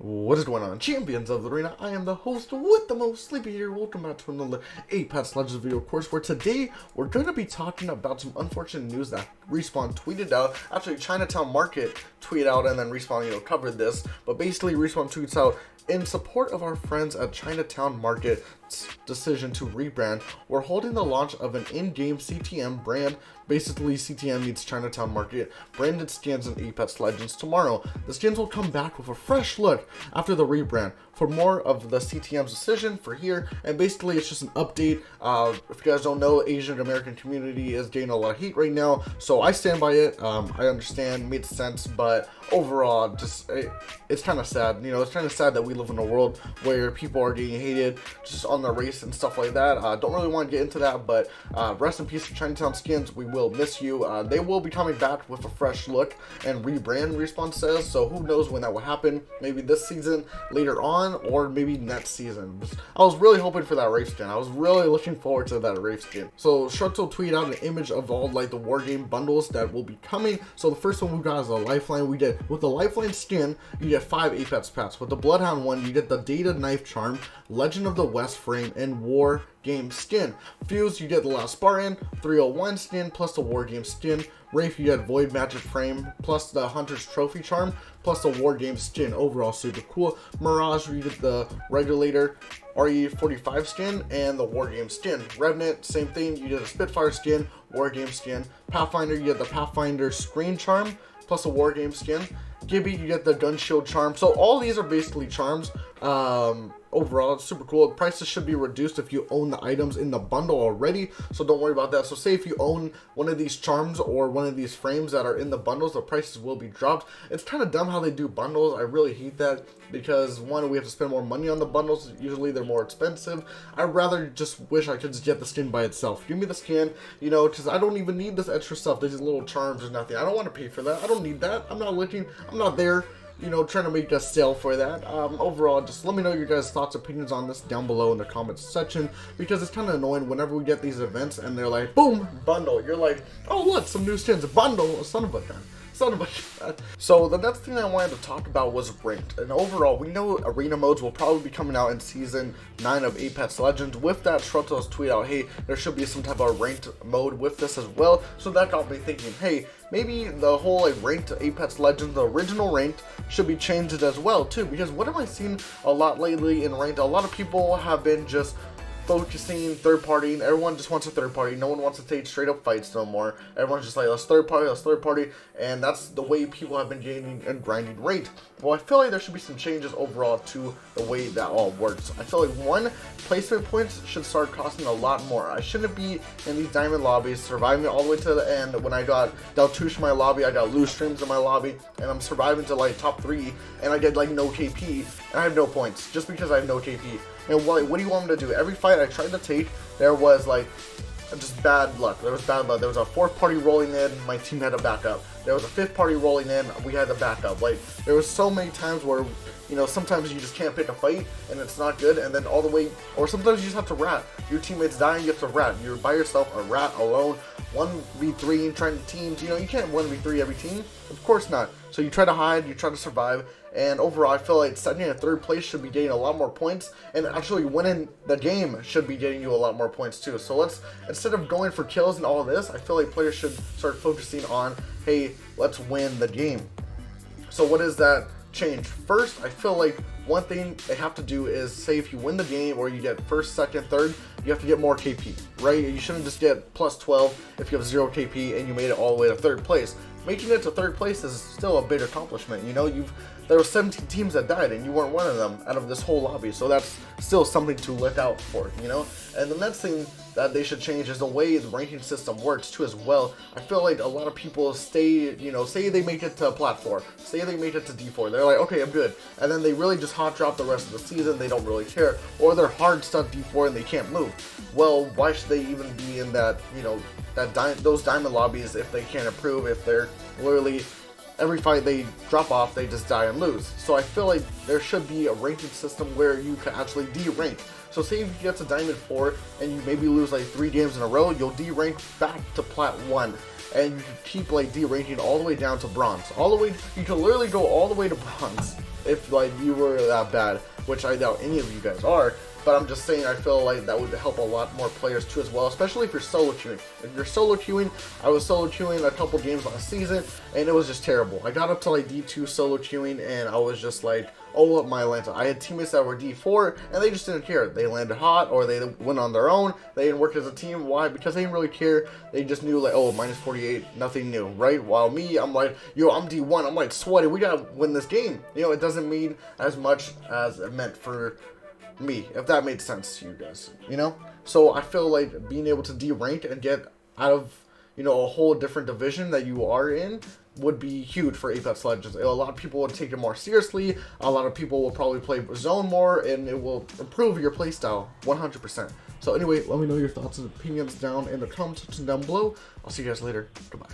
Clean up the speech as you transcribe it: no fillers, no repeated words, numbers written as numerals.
What is going on, champions of the arena? I am the host with the most, Sleepy here. Welcome back to another Apex Legends video course, where today we're going to be talking about some unfortunate news that Respawn tweeted out. Actually, Chinatown Market tweeted out, and then Respawn, covered this. But basically, Respawn tweets out, in support of our friends at Chinatown Market's decision to rebrand, we're holding the launch of an in-game CTM brand. Basically, CTM meets Chinatown Market branded skins in Apex Legends tomorrow. The skins will come back with a fresh look after the rebrand. For more of the CTM's decision for here, and basically it's just an update. If you guys don't know, Asian American community is getting a lot of hate right now, so I stand by it. I understand, made sense, but overall, it's kind of sad. It's kind of sad that we live in a world where people are getting hated just on their race and stuff like that. Don't really want to get into that, but rest in peace to Chinatown skins. We will miss you. They will be coming back with a fresh look and rebrand, Respawn says, so who knows when that will happen. Maybe this season, later on, or maybe next season. I was really hoping for that Wraith skin. I was really looking forward to that Wraith skin. So Shrugtel tweeted out an image of all the war game bundles that will be coming. So the first one we got is a lifeline. We did with the lifeline skin, you get 5 Apex packs. With the Bloodhound one, you get the Data Knife Charm, Legend of the West frame, and War Game skin. Fuse, you get the Last Spartan 301 skin plus the War Game skin. Wraith, you get Void Magic frame plus the Hunter's Trophy charm plus the War Game skin. Overall super cool. Mirage, you get the Regulator RE45 skin and the War Game skin. Revenant, same thing, you get a Spitfire skin, War Game skin. Pathfinder, you get the Pathfinder Screen charm plus a War Game skin. Gibby, you get the Gun Shield charm. So all these are basically charms. Overall, it's super cool. Prices should be reduced if you own the items in the bundle already, so don't worry about that. So say if you own one of these charms or one of these frames that are in the bundles, the prices will be dropped. It's kind of dumb how they do bundles. I really hate that because, one, we have to spend more money on the bundles. Usually they're more expensive. I'd rather just wish I could just get the skin by itself. Give me the skin, because I don't even need this extra stuff. There's these little charms or nothing. I don't want to pay for that. I don't need that. I'm not looking. I'm not there, trying to make a sale for that. Overall, just let me know your guys' thoughts, opinions on this down below in the comments section, because it's kind of annoying whenever we get these events and they're like, boom, bundle. You're like, oh, look, some new skins, bundle, son of a gun. So the next thing I wanted to talk about was ranked, and overall we know arena modes will probably be coming out in season 9 of Apex Legends. With that, Shrugtel's tweet out, hey, there should be some type of ranked mode with this as well. So that got me thinking, hey, maybe the whole ranked Apex Legends, the original ranked, should be changed as well too, because what am I seeing a lot lately in ranked? A lot of people have been just focusing third party. Everyone just wants a third party. No one wants to take straight up fights no more. Everyone's just like, let's third party, and that's the way people have been gaining and grinding ranked. Well, I feel like there should be some changes overall to the way that all works. I feel like, one, placement points should start costing a lot more. I shouldn't be in these diamond lobbies surviving all the way to the end. When I got Deltouche in my lobby, I got loose streams in my lobby, and I'm surviving to top 3, and I get no KP, and I have no points just because I have no KP. And what do you want me to do? Every fight I tried to take, there was just bad luck. There was bad luck. There was a 4th party rolling in, my team had to back up. There was a 5th party rolling in, we had to back up. There was so many times where, sometimes you just can't pick a fight and it's not good, and then all the way, or sometimes you just have to rat. Your teammates dying, you have to rat. You're by yourself, a rat, alone, 1v3, trying to teams. You can't 1v3 every team. Of course not. So you try to hide, you try to survive, and overall I feel like second and third place should be getting a lot more points, and actually winning the game should be getting you a lot more points too. So instead of going for kills and all this, I feel like players should start focusing on, hey, let's win the game. So what is that change? First, I feel like one thing they have to do is, say if you win the game or you get first, second, third, you have to get more KP, right? You shouldn't just get plus 12 if you have 0 KP and you made it all the way to third place. Making it to third place is still a big accomplishment. There were 17 teams that died and you weren't one of them out of this whole lobby, so that's still something to look out for, And the next thing that they should change is the way the ranking system works too as well. I feel like a lot of people stay, say they make it to plat 4, say they make it to D4, they're like, okay, I'm good, and then they really just hot drop the rest of the season, they don't really care, or they're hard stuck D4 and they can't move. Well, why should they even be in that, those diamond lobbies if they can't improve, if they're literally every fight they drop off, they just die and lose? So I feel like there should be a ranking system where you can actually de-rank. So say if you get to Diamond 4 and you maybe lose 3 games in a row, you'll de-rank back to Plat 1. And you can keep de-ranking all the way down to Bronze. You can literally go all the way to Bronze if like you were that bad, which I doubt any of you guys are. But I'm just saying, I feel like that would help a lot more players too as well, especially if you're solo queuing. If you're solo queuing, I was solo queuing a couple games last season, and it was just terrible. I got up to like D2 solo queuing, and I was just like, all up my Atlanta. I had teammates that were D4, and they just didn't care. They landed hot, or they went on their own. They didn't work as a team. Why? Because they didn't really care. They just knew like, oh, minus 48, nothing new, right? While me, I'm like, yo, I'm D1. I'm like, sweaty. We gotta win this game. You know, it doesn't mean as much as it meant for me, if that made sense to you guys, you know? So I feel like being able to de-rank and get out of, you know, a whole different division that you are in would be huge for Apex Legends. A lot of people would take it more seriously. A lot of people will probably play zone more, and it will improve your playstyle 100%. So anyway, let me know your thoughts and opinions down in the comment section down below. I'll see you guys later. Goodbye.